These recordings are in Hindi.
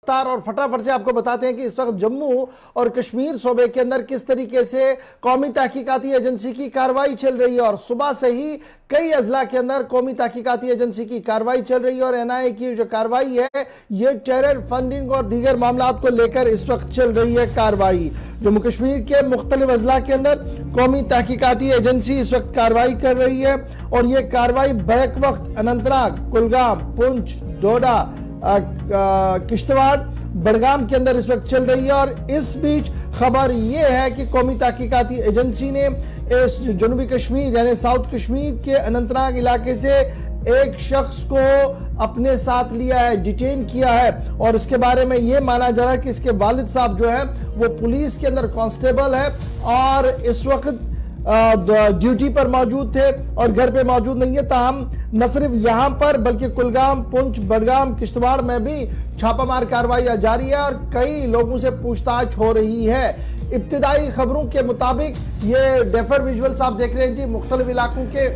रफ्तार और फटाफट से आपको बताते हैं कि इस वक्त जम्मू और कश्मीर सूबे के अंदर किस तरीके से कौमी तहकीकाती एजेंसी की कार्रवाई चल रही है। और सुबह से ही कई अजला के अंदर कौमी तहकीकाती एजेंसी की कार्रवाई चल रही है और एनआईए की जो कार्रवाई है ये टेरर फंडिंग और दीगर मामला को लेकर इस वक्त चल रही है कार्रवाई। जम्मू कश्मीर के मुख्तलिफ अजला के अंदर कौमी तहकीकाती एजेंसी इस वक्त कार्रवाई कर रही है और ये कार्रवाई बैक वक्त अनंतनाग, कुलगाम, पुंछ, डोडा, किश्तवाड़, बड़गाम के अंदर इस वक्त चल रही है। और इस बीच खबर यह है कि कौमी तहकीकाती एजेंसी ने इस जनूबी कश्मीर यानी साउथ कश्मीर के अनंतनाग इलाके से एक शख्स को अपने साथ लिया है, डिटेन किया है और इसके बारे में यह माना जा रहा है कि इसके वालिद साहब जो है वो पुलिस के अंदर कांस्टेबल है और इस वक्त ड्यूटी पर मौजूद थे और घर पे मौजूद नहीं है। ताहम न सिर्फ यहां पर बल्कि कुलगाम, पुंछ, बडगाम, किश्तवाड़ में भी छापामार कार्रवाई जारी है और कई लोगों से पूछताछ हो रही है। इब्तिदाई खबरों के मुताबिक ये डेफर विजुअल्स आप देख रहे हैं जी मुख्तलिफ इलाकों के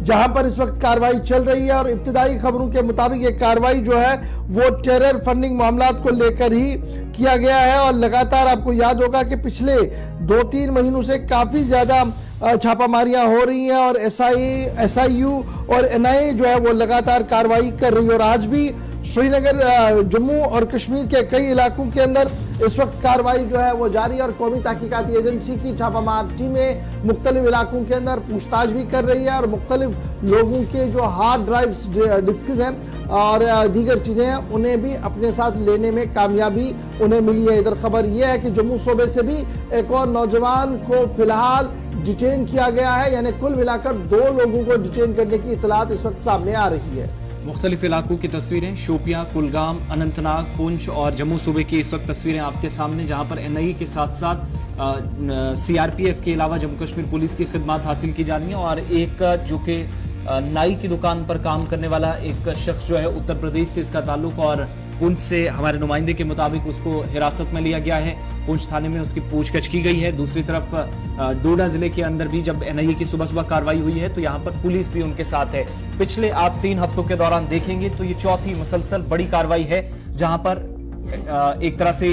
जहां पर इस वक्त कार्रवाई चल रही है और इब्तिदाई खबरों के मुताबिक ये कार्रवाई जो है वो टेरर फंडिंग मामला को लेकर ही किया गया है। और लगातार आपको याद होगा कि पिछले 2-3 महीनों से काफी ज्यादा छापामारियां हो रही हैं और एसआईयू और एनआईए जो है वो लगातार कार्रवाई कर रही है। और आज भी श्रीनगर, जम्मू और कश्मीर के कई इलाकों के अंदर इस वक्त कार्रवाई जो है वो जारी है और कौमी तहकीकाती एजेंसी की छापामार टीमें मुख्तलिफ इलाकों के अंदर पूछताछ भी कर रही है और मुख्तलिफ लोगों के जो हार्ड ड्राइव्स, डिस्क्स हैं और दीगर चीजें हैं उन्हें भी अपने साथ लेने में कामयाबी उन्हें मिली है। इधर खबर यह है कि जम्मू सूबे से भी एक और नौजवान को फिलहाल डिटेन किया गया है, यानी कुल मिलाकर 2 लोगों को डिटेन करने की इतलात इस वक्त सामने आ रही है। मुख्तलिफ इलाकों की तस्वीरें, शोपियां, कुलगाम, अनंतनाग, पुंछ और जम्मू सूबे की इस वक्त तस्वीरें आपके सामने, जहां पर एनआईए के साथ साथ सीआरपीएफ के अलावा जम्मू कश्मीर पुलिस की खिदमत हासिल की जा रही है। और एक जो कि नाई की दुकान पर काम करने वाला एक शख्स जो है उत्तर प्रदेश से इसका ताल्लुक और पुंछ से हमारे नुमाइंदे के मुताबिक उसको हिरासत में लिया गया है। पुंछ थाने में उसकी पूछताछ की गई है। दूसरी तरफ डोडा जिले के अंदर भी जब एनआईए की सुबह सुबह कार्रवाई हुई है तो यहाँ पर पुलिस भी उनके साथ है। पिछले आप 3 हफ्तों के दौरान देखेंगे तो ये चौथी मुसलसल बड़ी कार्रवाई है जहां पर एक तरह से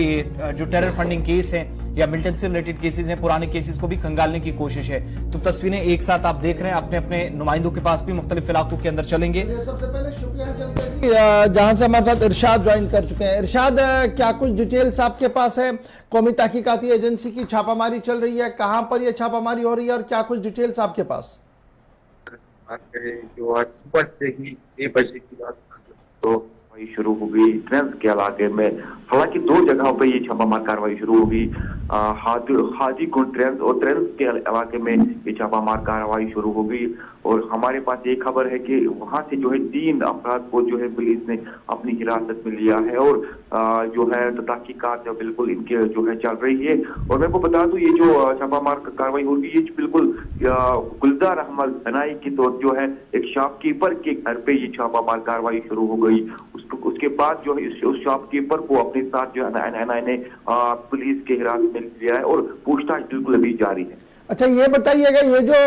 जो टेरर फंडिंग केस है या मिलिटेंसी से रिलेटेड केसेस हैं, पुराने केसेस को भी खंगालने की कोशिश है। तो तस्वीरें एक साथ आप देख रहे हैं, अपने अपने नुमाइंदों के पास भी मुख्तलिफ इलाकों के अंदर चलेंगे। सबसे पहले शुक्रिया जहां से हमारे साथ इरशाद ज्वाइन कर चुके हैं। इरशाद, क्या कुछ डिटेल्स आपके पास है? कौमी तहकीकाती एजेंसी की छापामारी चल रही है, कहां पर यह छापामारी हो रही है और क्या कुछ डिटेल्स आपके पास? जो आज सुबह से ही 6 बजे की बात तो शुरू हो गई ट्रेंस के इलाके में। हालांकि 2 जगहों पे ये छापामार कार्रवाई शुरू हो गई, हाजीगुंड ट्रेंस और ट्रेंस के इलाके में ये छापामार कार्रवाई शुरू हो गई। और हमारे पास ये खबर है कि वहां से जो है 3 अफराद को जो है पुलिस ने अपनी हिरासत में लिया है और जो है तहकीकात बिल्कुल इनके जो है चल रही है। और मैं को बता दूं ये जो छापामार कार्रवाई होगी ये बिल्कुल गुलजार अहमद एनआई की तौर जो है एक शॉपकीपर के घर पे ये छापामार कार्रवाई शुरू हो गई। उसके बाद जो है उस शॉपकीपर को अपने साथ जो है एनआई ने पुलिस के हिरासत में लिया है और पूछताछ बिल्कुल अभी जारी है। अच्छा, ये बताइएगा ये जो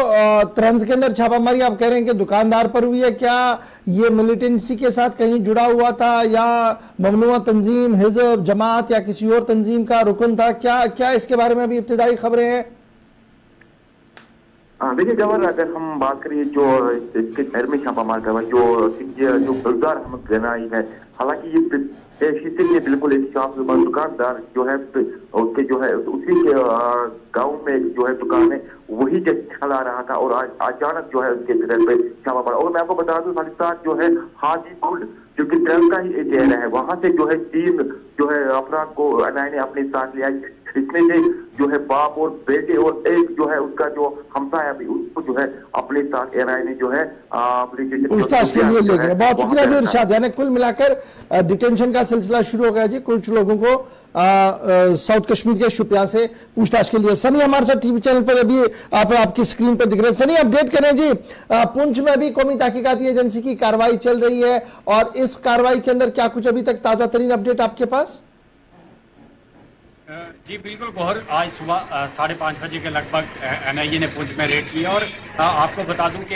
ट्रेंस के अंदर छापामारी आप कह रहे हैं कि दुकानदार पर हुई है, क्या ये मिलिटेंसी के साथ कहीं जुड़ा हुआ था या ममनुआ तंजीम, हिज़्ब, जमात या किसी और तंजीम का रुकन था? क्या इसके बारे में अभी इब्तिदाई खबरें हैं? देखिए जवाहर, अगर हम बात करें जो इसके घर में छापामार करवाई जो गुलजार अहमद गनाई है, हालांकि ये बिल्कुल एक शॉप दुकानदार जो है उसके जो है उसी के गांव में जो है दुकान है वही चला रहा था और अचानक जो है उसके घर पे छापा पड़ा। और मैं आपको बता दूं साथ जो है हाजीगुंड जो कि ट्रेन का ही एक एरिया है, वहां से जो है 3 जो है अफराद को एनआई ने अपने साथ लिया। इसमें से जो है बाप और बेटे और एक जो है उसका जो हमसाया भी उसको जो है अपने साथ एनआई ने जो है पूछताछ के लिए ले गए। बहुत शुक्रिया जी इरशाद। यानी कुल मिलाकर डिटेंशन का सिलसिला शुरू हो गया जी। कुछ लोगों को साउथ कश्मीर के शोपियां से पूछताछ के लिए। सनी हमारे साथ टीवी चैनल पर अभी आपकी स्क्रीन पर दिख रहे हैं। सनी, अपडेट करें जी। पुंछ में भी कौमी तहकीकाती एजेंसी की कार्रवाई चल रही है और इस कार्रवाई के अंदर क्या कुछ अभी तक ताजा तरीन अपडेट आपके पास? जी बिल्कुल गौहर, आज सुबह 5:30 बजे के लगभग एनआईए ने पुंछ में रेड की और आपको बता दूं कि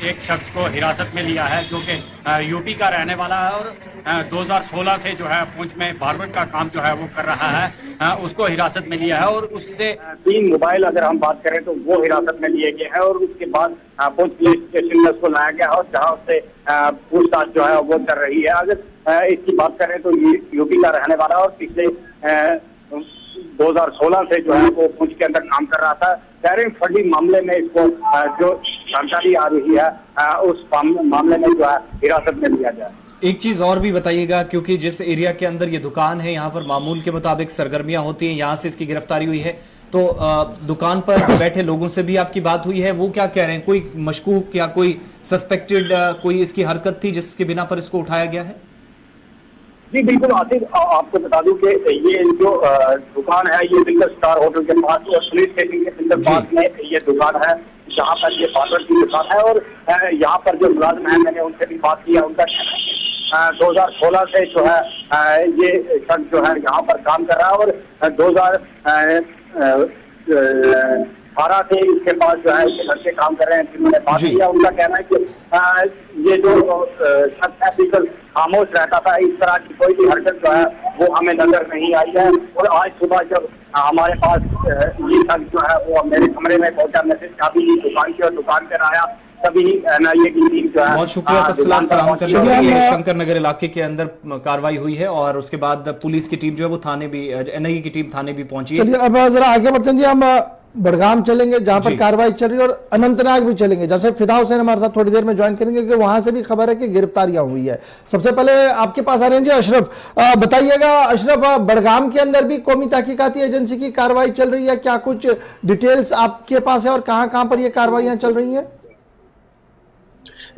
एक शख्स को हिरासत में लिया है जो कि यूपी का रहने वाला है और 2016 से जो है पुंछ में बार्बर का काम जो है वो कर रहा है। उसको हिरासत में लिया है और उससे 3 मोबाइल अगर हम बात करें तो वो हिरासत में लिए गए हैं और उसके बाद पुंछ पुलिस स्टेशन में उसको लाया गया और जहाँ उससे पूछताछ जो है वो कर रही है। अगर इसकी बात करें तो यूपी का रहने वाला और पिछले 2016 से जो है वो पुंछ के अंदर काम कर रहा था। टेरिंग फंडिंग मामले में इसको जो जानकारी आ रही है उस मामले में जो है हिरासत में लिया जाए। एक चीज और भी बताइएगा, क्योंकि जिस एरिया के अंदर ये दुकान है यहाँ पर मामूल के मुताबिक सरगर्मियां होती हैं, यहाँ से इसकी गिरफ्तारी हुई है, तो दुकान पर बैठे लोगों से भी आपकी बात हुई है, वो क्या कह रहे हैं? कोई मशकूक या कोई सस्पेक्टेड कोई इसकी हरकत थी जिसके बिना पर इसको उठाया गया है? जी बिल्कुल आसिफ, आपको बता दूं कि ये जो दुकान है ये बिल्कुल स्टार होटल के पास और पुलिस स्टेशन के बिल्कुल पास में ये दुकान है जहाँ पर ये बार्बर की दुकान है और यहाँ पर जो मुलाजिम है मैंने उनसे भी बात किया, उनका 2016 से जो है ये शख्स जो है यहाँ पर काम कर रहा है और 2018 से इसके पास जो है इसके लड़के काम कर रहे हैं जिन्होंने बात किया। उनका कहना है कि ये जो शख्स है बिल्कुल खामोश रहता था, इस तरह की कोई भी हरकत जो है वो हमें नजर नहीं आई है। और आज सुबह जब हमारे पास ये शख्स जो है वो मेरे कमरे में पहुंचा, मैसेज काफी दुकान की और दुकान पर आया, तभी एनआईए की टीम जो है। बहुत शुक्रिया तफसीलात फराहम करने के लिए। शंकर नगर इलाके के अंदर कार्रवाई हुई है और उसके बाद पुलिस की टीम जो है वो थाने भी, एनआईए की टीम थाने भी पहुंची है। चलिए अब जरा आगे बढ़ते हैं जी, हम बड़गाम चलेंगे जहां पर कार्रवाई चल रही है और अनंतनाग भी चलेंगे। जैसे फिदा हुसैन हमारे साथ थोड़ी देर में ज्वाइन करेंगे कि वहां से भी खबर है कि गिरफ्तारियां हुई है। सबसे पहले आपके पास आ रहे हैं जी अशरफ, बताइएगा अशरफ, बड़गाम के अंदर भी कौमी तहकीकाती एजेंसी की कार्रवाई चल रही है, क्या कुछ डिटेल्स आपके पास है और कहां कहां पर यह कार्रवाइयां चल रही है?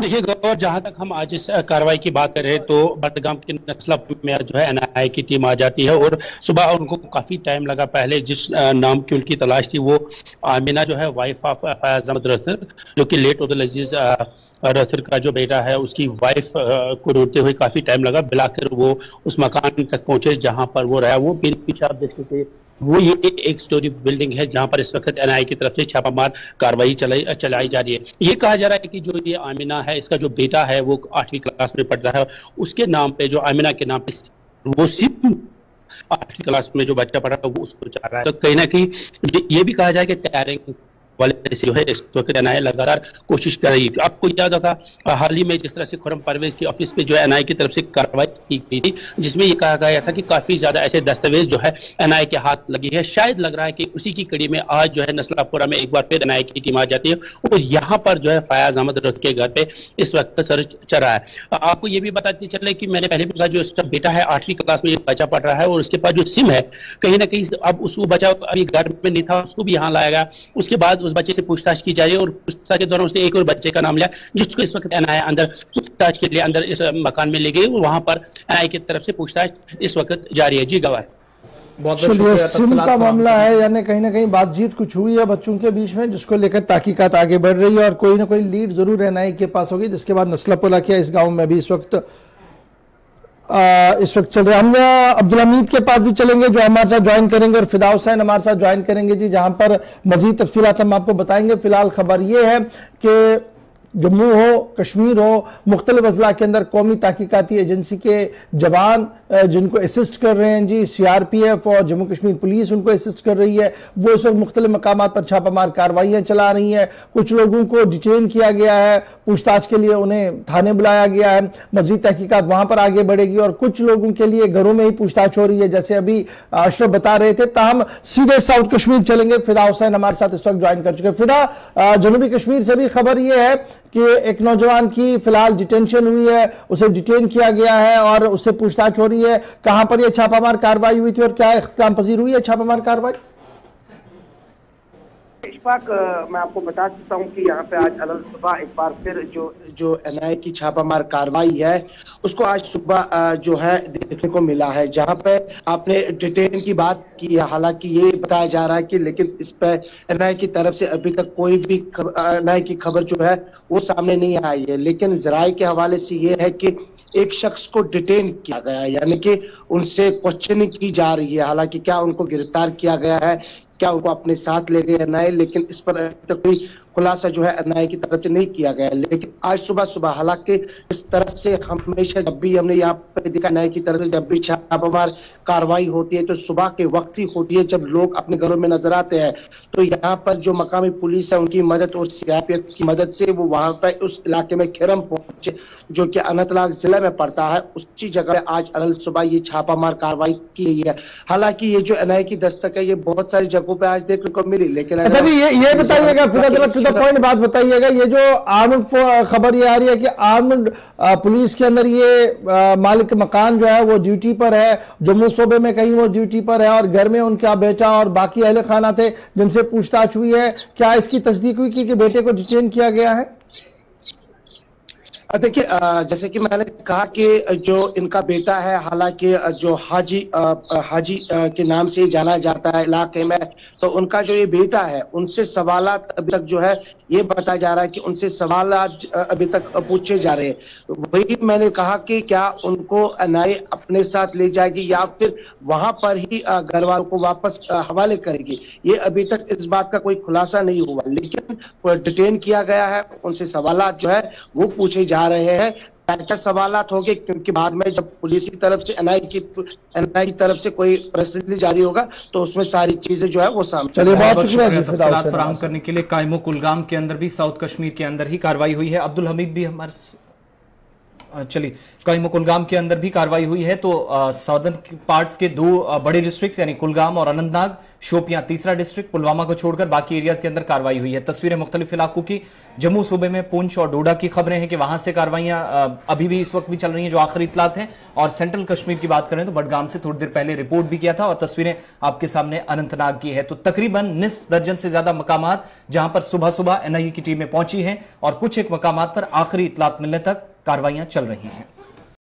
देखिए गौर, जहां तक हम आज इस कार्रवाई की बात करें तो बडगाम के नस्ला में जो है एनआईए की टीम आ जाती है और सुबह उनको काफी टाइम लगा। पहले जिस नाम की उनकी तलाश थी वो आमिना जो है वाइफ ऑफ फयाज अहमद रथर, जो कि लेट अब्दुल अजीज रथर का जो बेटा है, उसकी वाइफ को ढूंढते हुए काफी टाइम लगा। बिलाकर वो उस मकान तक पहुंचे जहां पर वो रहा। वो मेरे पीछे आप देख सकते हैं, वो ये एक स्टोरी बिल्डिंग है जहां पर इस वक्त एनआईए की तरफ से छापामार कार्रवाई चलाई जा रही है। ये कहा जा रहा है कि जो ये आमिना है, इसका जो बेटा है वो 8वीं क्लास में पढ़ता है, उसके नाम पे, जो आमिना के नाम पे वो सिर्फ 8वीं क्लास में जो बच्चा पढ़ा है वो उसको चाह रहा है। तो कहीं ना कहीं ये भी कहा जाए कि टैरिंग वाले से जो है इस वक्त एनआईए लगातार कोशिश कर रही है। आपको याद होगा हाल ही में जिस तरह से खुर्रम परवेज की ऑफिस पे जो है एनआईए की तरफ से कार्रवाई की गई थी, जिसमें ये कहा गया था कि काफी ज्यादा ऐसे दस्तावेज जो है एनआईए के हाथ लगी है। शायद लग रहा है कि उसी की कड़ी में आज जो है नस्लापुरा में एक बार फिर एनआईए की टीम आ जाती है और यहाँ पर जो है फयाज अहमद रथ के घर पे इस वक्त सर्च चल रहा है। आपको ये भी बताते चले कि मैंने पहले भी कहा, जो इसका बेटा है 8वीं क्लास में ये बच्चा पढ़ रहा है और उसके पास जो सिम है, कहीं ना कहीं अब उसको बच्चा अभी घर में नहीं था, उसको भी यहाँ लाया गया। उसके बाद उस बच्चे से पूछताछ की जा रही है और पूछताछ के दौरान उसने एक और बच्चे का नाम लिया जिसको इस वक्त एनआईए अंदर पूछताछ के लिए अंदर इस मकान में ले गई और वहां पर एनआईए की तरफ से पूछताछ इस वक्त जारी है। जी गवाह, बहुत सिम का मामला है, यानी कहीं ना कहीं बातचीत कुछ हुई है बच्चों के बीच में, जिसको लेकर तहकीकात आगे बढ़ रही है और कोई ना कोई लीड जरूर एनआईए के पास होगी, जिसके बाद नस्लापुरा के इस गांव में भी इस वक्त चल रहे। हम अब्दुल हमीद के पास भी चलेंगे जो हमारे साथ ज्वाइन करेंगे और फिदा हुसैन हमारे साथ ज्वाइन करेंगे जी, जहां पर मजीद तफसीलात हम आपको बताएंगे। फिलहाल खबर यह है कि जम्मू हो, कश्मीर हो, मुख्तलिफ अजला के अंदर कौमी तहकीकाती एजेंसी के जवान जिनको असिस्ट कर रहे हैं जी, सीआरपीएफ और जम्मू कश्मीर पुलिस उनको असिस्ट कर रही है, वो इस वक्त मुख्तलिफ मकामात पर छापामार कार्रवाइयाँ चला रही हैं। कुछ लोगों को डिटेन किया गया है, पूछताछ के लिए उन्हें थाने बुलाया गया है, मजीद तहकीकात वहां पर आगे बढ़ेगी और कुछ लोगों के लिए घरों में ही पूछताछ हो रही है, जैसे अभी अशरफ बता रहे थे। ताहम सीधे साउथ कश्मीर चलेंगे, फिदा हुसैन हमारे साथ इस वक्त ज्वाइन कर चुके हैं। फिदा, जनूबी कश्मीर से भी खबर यह है कि एक नौजवान की फिलहाल डिटेंशन हुई है, उसे डिटेन किया गया है और उससे पूछताछ हो रही है। कहां पर यह छापामार कार्रवाई हुई थी और क्या इख्तिताम पजीर हुई है छापामार कार्रवाई? इशफाक, मैं आपको बता सकता हूं कि यहाँ पे आज अलग सुबह एक बार फिर जो एनआईए की छापामार कार्रवाई है उसको आज सुबह जो है देखने को मिला है, जहां पे आपने डिटेन की बात की है। हालांकि ये बताया जा रहा है कि लेकिन इस पे एनआईए की तरफ से अभी तक कोई भी एनआईए की खबर जो है वो सामने नहीं आई है, लेकिन जराये के हवाले से ये है कि एक शख्स को डिटेन किया गया है, यानी कि उनसे क्वेश्चनिंग की जा रही है। हालांकि क्या उनको गिरफ्तार किया गया है, क्या उनको अपने साथ ले गए एनआईए, लेकिन इस पर अभी तक कोई खुलासा जो है एनआईए की तरफ से नहीं किया गया। लेकिन आज सुबह हालांकि इस तरह से हमेशा जब भी हमने यहाँ पे देखा एनआईए की तरफ से जब भी छापामार कार्रवाई होती है तो सुबह के वक्त ही होती है, जब लोग अपने घरों में नजर आते हैं। तो यहाँ पर जो मकामी पुलिस है उनकी मदद और सीआरपीएफ की मदद से वो वहां पर उस इलाके में खिरम पहुंचे, जो कि अनंतनाग जिले में पड़ता है। उसी जगह आज अलग सुबह ये छापामार कार्रवाई की गई है। हालांकि ये जो एनआईए की दस्तक है ये बहुत सारी जगहों पे आज देखने को मिली, लेकिन अच्छा जी ये बताइएगा, टू द पॉइंट बात बताइएगा, ये जो आर्म्ड खबर ये आ रही है कि आर्म्ड पुलिस के अंदर ये मालिक मकान जो है वो ड्यूटी पर है, जम्मू सूबे में कहीं वो ड्यूटी पर है और घर में उनका बेटा और बाकी अहले खाना थे जिनसे पूछताछ हुई है, क्या इसकी तस्दीक हुई कि बेटे को डिटेन किया गया है? देखिए, जैसे कि मैंने कहा कि जो इनका बेटा है, हालांकि जो हाजी के नाम से जाना जाता है इलाके में, तो उनका जो ये बेटा है उनसे सवालात अभी तक जो है ये बताया जा रहा है कि उनसे सवालात अभी तक पूछे जा रहे हैं। वही मैंने कहा कि क्या उनको एनआईए अपने साथ ले जाएगी या फिर वहां पर ही घर वालों को वापस हवाले करेगी, ये अभी तक इस बात का कोई खुलासा नहीं हुआ। लेकिन डिटेन किया गया है, उनसे सवालात जो है वो पूछे जा रहे हैं। क्या सवालात होंगे, क्योंकि बाद में जब पुलिस की तरफ से एनआईए की तरफ से कोई प्रेस जारी होगा तो उसमें सारी चीजें जो है वो सामने। चलिए, बहुत शुक्रिया तफसीलात फराहम करने के लिए। कायमो कुलगाम के अंदर भी साउथ कश्मीर के अंदर ही कार्रवाई हुई है। अब्दुल हमीद भी हमारे चलिए, कायमो कुलगाम के अंदर भी कार्रवाई हुई है। तो साउदर्न पार्ट्स के दो बड़े डिस्ट्रिक्ट यानी कुलगाम और अनंतनाग, शोपियां तीसरा डिस्ट्रिक्ट, पुलवामा को छोड़कर बाकी एरियाज के अंदर कार्रवाई हुई है। तस्वीरें मुख्तलिफ इलाकों की, जम्मू सूबे में पुंछ और डोडा की खबरें हैं कि वहां से कार्रवाइयां अभी भी इस वक्त भी चल रही हैं जो आखिरी इत्तलात हैं। और सेंट्रल कश्मीर की बात करें तो बडगाम से थोड़ी देर पहले रिपोर्ट भी किया था और तस्वीरें आपके सामने अनंतनाग की है। तो तकरीबन निस्फ दर्जन से ज्यादा मकामात जहां पर सुबह सुबह एनआईए की टीमें पहुंची हैं और कुछ एक मकामात पर आखिरी इत्तलात मिलने तक कार्रवाइयां चल रही हैं।